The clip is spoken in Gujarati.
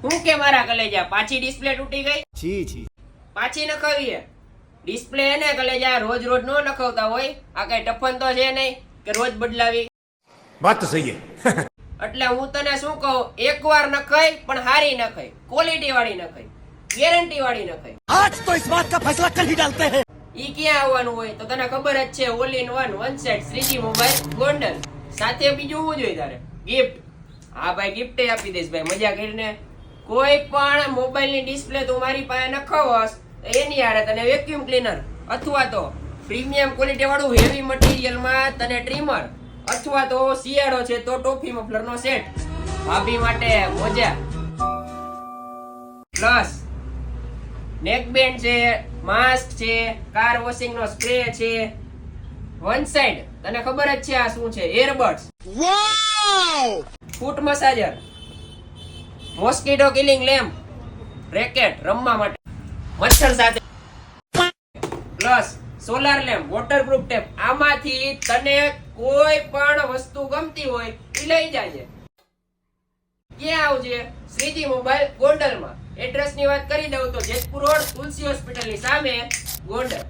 હું કે મારા કલેજા પાછી ડિસ્પ્લે તૂટી ગઈ? છી છી, પાછી નખાવીએ ડિસ્પ્લે એને કલેજા રોજ રોજ નો નખાવતા હોય. આ કઈ ટફન તો છે નહીં કે રોજ બદલાવી. વાત તો સહી હે. એટલે હું તને શું કહું, એકવાર નખાઈ પણ હારી નખાઈ, ક્વોલિટી વાળી નખાઈ, ગેરંટી વાળી નખાઈ. आज तो इस बात का फैसला कर ही डालते हैं. ઈ ક્યાં આવવાનું હોય? તો તને ખબર જ છે, all in one set 3G mobile Gondal. સાથે બીજું શું જોઈએ તારે? ગિફ્ટ. હા ભાઈ, ગિફ્ટ આપી દઈશ ભાઈ, મજા કરીને. કોઈ પણ મોબાઈલની ડિસ્પ્લે તું મારી પાસે નખાવસ તો એની હારે તને વેક્યુમ ક્લીનર અથવા તો પ્રીમિયમ ક્વોલિટી વાળું હેવી મટીરિયલમાં તને ટ્રીમર અથવા તો શિયાળો છે તો ટોફી મફલરનો સેટ, ભાભી માટે મોજા પ્લસ નેક બેન્ડ છે, માસ્ક છે, કાર વોશિંગ નો સ્પ્રે છે, વન સાઈડ તને ખબર જ છે આ શું છે, earbuds, wow, foot massager, mosquito killing lamp, racket રમવા માટે મચ્છર સાથે, plus solar lamp, waterproof tape. આમાંથી તને કોઈ પણ વસ્તુ ગમતી હોય એ લઈ જાજે. ક્યાં આવજે? 3G મોબાઈલ ગોંડલમાં. એડ્રેસ ની વાત કરી દઉં તો જેતપુર રોડ તુલસી હોસ્પિટલ ની સામે ગોંડલ.